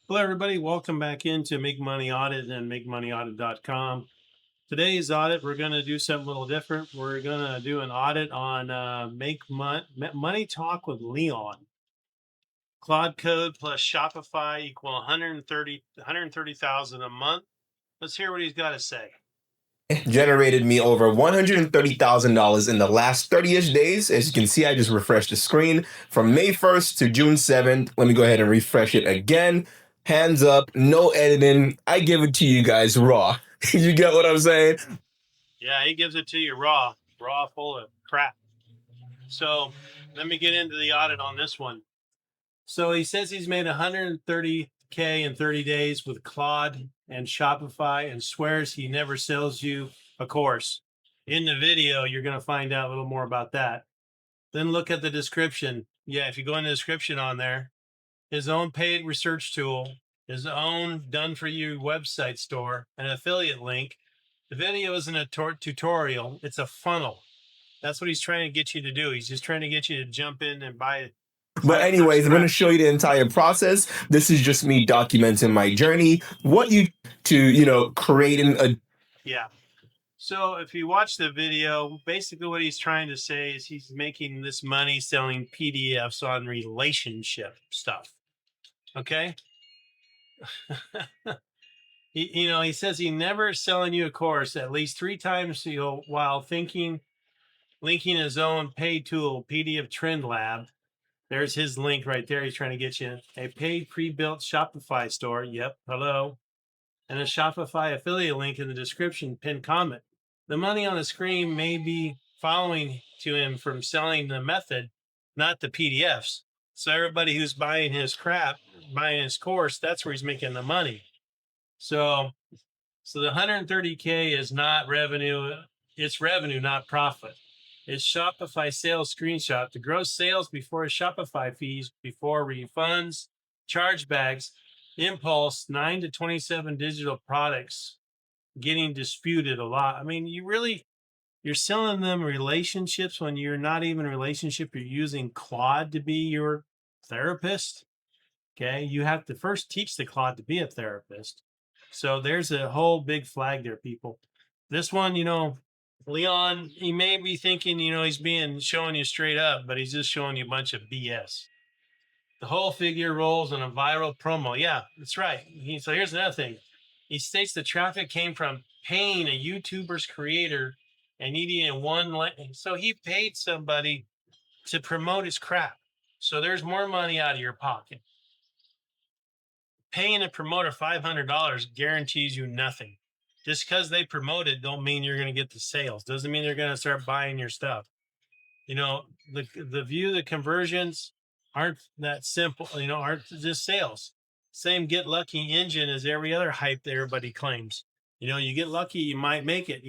Hello, everybody. Welcome back into Make Money Audit and MakeMoneyAudit.com. Today's audit, we're going to do something a little different. We're going to do an audit on Money Talk with Leon. Claude Code plus Shopify equal 130,000 a month. Let's hear what he's got to say. Generated me over $130,000 in the last 30-ish days. As you can see, I just refreshed the screen from May 1st to June 7th. Let me go ahead and refresh it again. Hands up, no editing. I give it to you guys raw. You get what I'm saying? Yeah, he gives it to you raw, full of crap. So let me get into the audit on this one. So he says he's made 130K in 30 days with Claude and Shopify and swears he never sells you a course. In the video, you're going to find out a little more about that. Then look at the description. Yeah, if you go in the description on there, his own paid research tool, his own done for you website store, an affiliate link. The video isn't a tutorial, it's a funnel. That's what he's trying to get you to do. He's just trying to get you to jump in and buy But the first anyways, I'm going to crack. show you the entire process. This is just me documenting my journey, what you to, creating a Yeah. So if you watch the video, basically what he's trying to say is he's making this money selling PDFs on relationship stuff. Okay. He says he never selling you a course at least 3 times, while linking his own paid tool, PDF Trend Lab. There's his link right there. He's trying to get you a paid pre-built Shopify store. Yep. Hello. And a Shopify affiliate link in the description, pinned comment. The money on the screen may be following to him from selling the method, not the PDFs. So everybody who's buying his crap, buying his course, that's where he's making the money. So the 130K is not revenue. It's revenue, not profit. It's Shopify sales screenshot. The gross sales before Shopify fees, before refunds, chargebacks, impulse, 9 to 27 digital products getting disputed a lot. I mean, you're selling them relationships when you're not even a relationship. You're using Claude to be your therapist. Okay. You have to first teach the Claude to be a therapist. So there's a whole big flag there, people. This one, Leon, he may be thinking, he's showing you straight up, but he's just showing you a bunch of BS. The whole figure rolls in a viral promo. Yeah, that's right. So here's another thing. He states the traffic came from paying a YouTuber's creator and needing so he paid somebody to promote his crap. So there's more money out of your pocket. Paying a promoter $500 guarantees you nothing. Just because they promote it don't mean you're going to get the sales. Doesn't mean they're going to start buying your stuff. The conversions aren't that simple, aren't just sales. Same get lucky engine as every other hype that everybody claims. You get lucky, you might make it,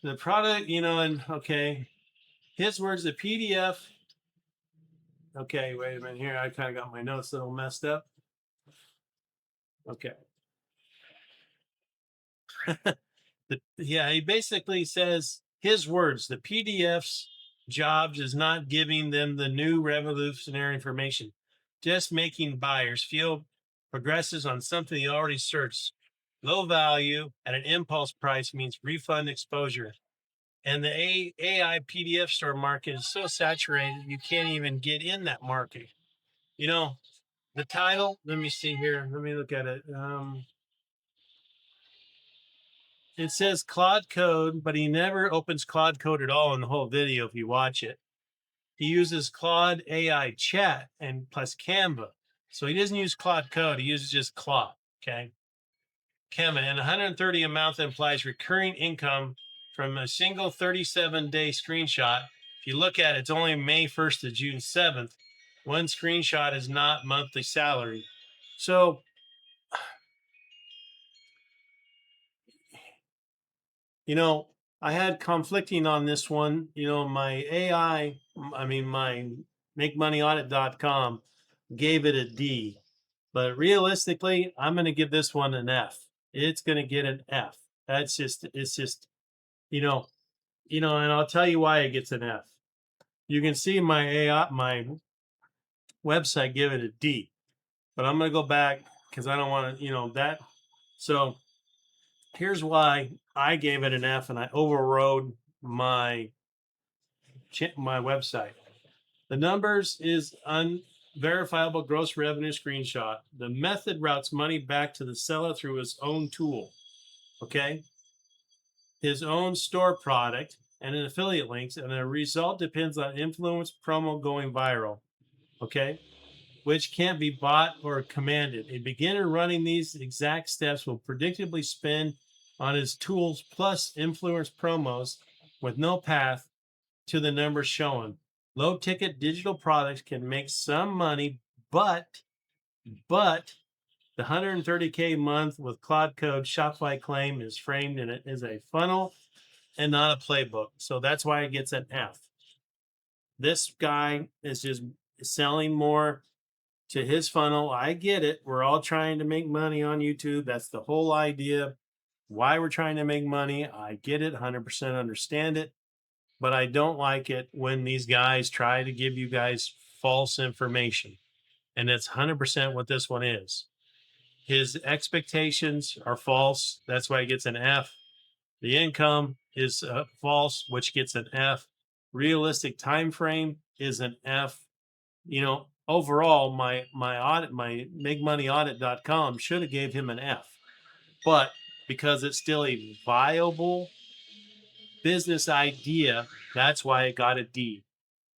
the product, and okay, his words, the PDF. Okay, wait a minute here. I kind of got my notes a little messed up. Okay. He basically says his words, the PDF's jobs is not giving them the new revolutionary information, just making buyers feel progresses on something they already searched. Low value at an impulse price means refund exposure. And the AI PDF store market is so saturated, you can't even get in that market. The title, let me see here. Let me look at it. It says Claude Code, but he never opens Claude Code at all in the whole video if you watch it. He uses Claude AI chat and plus Canva. So he doesn't use Claude Code, he uses just Claude. Okay. Canva. And 130 a month implies recurring income from a single 37-day screenshot. If you look at it, it's only May 1st to June 7th. One screenshot is not monthly salary. So I had conflicting on this one. My my MakeMoneyAudit.com gave it a D, but realistically, I'm going to give this one an F. It's going to get an F. It's just, and I'll tell you why it gets an F. You can see my website give it a D. but I'm going to go back because I don't want to, that. So here's why I gave it an F and I overrode my my website. The numbers is unverifiable gross revenue screenshot. The method routes money back to the seller through his own tool. Okay. His own store product and an affiliate links, and the result depends on influence promo going viral. Okay. Which can't be bought or commanded. A beginner running these exact steps will predictably spend on his tools plus influence promos with no path to the numbers shown. Low ticket digital products can make some money, but the 130K month with Claude Code Shopify claim is framed and it is a funnel and not a playbook. So that's why it gets an F. This guy is just selling more to his funnel. I get it. We're all trying to make money on YouTube. That's the whole idea. Why we're trying to make money. I get it. 100% understand it. But I don't like it when these guys try to give you guys false information. And that's 100% what this one is. His expectations are false. That's why he gets an F. The income is false, which gets an F. Realistic time frame is an F. Overall, my audit, my makemoneyaudit.com should have gave him an F. But because it's still a viable business idea, that's why it got a D.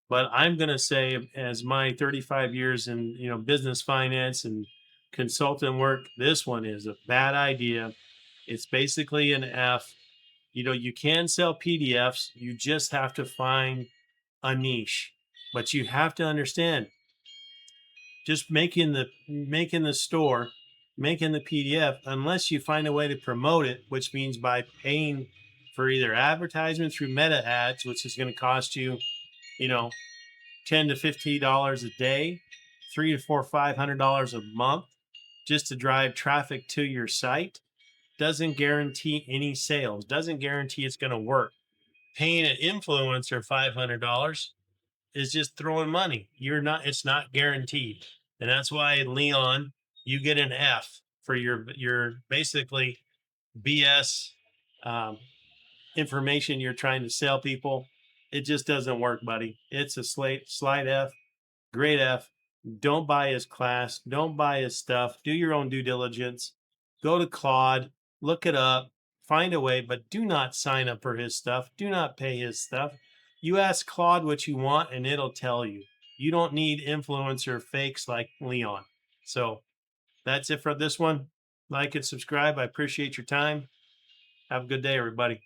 But I'm going to say, as my 35 years in business finance and consultant work, this one is a bad idea. It's basically an F. You can sell PDFs. You just have to find a niche. But you have to understand, just making the store, making the PDF, unless you find a way to promote it, which means by paying for either advertisement through meta ads, which is going to cost you, you know, $10 to $50 a day, $300 to $500 a month, just to drive traffic to your site, doesn't guarantee any sales, doesn't guarantee it's going to work. Paying an influencer $500 is just throwing money. It's not guaranteed. And that's why, Leon, you get an F for your basically BS information you're trying to sell people. It just doesn't work, buddy. It's a slight F, great F. Don't buy his class. Don't buy his stuff. Do your own due diligence. Go to Claude, look it up, find a way, but do not sign up for his stuff. Do not pay his stuff. You ask Claude what you want and it'll tell you. You don't need influencer fakes like Leon. So that's it for this one. Like and subscribe. I appreciate your time. Have a good day, everybody.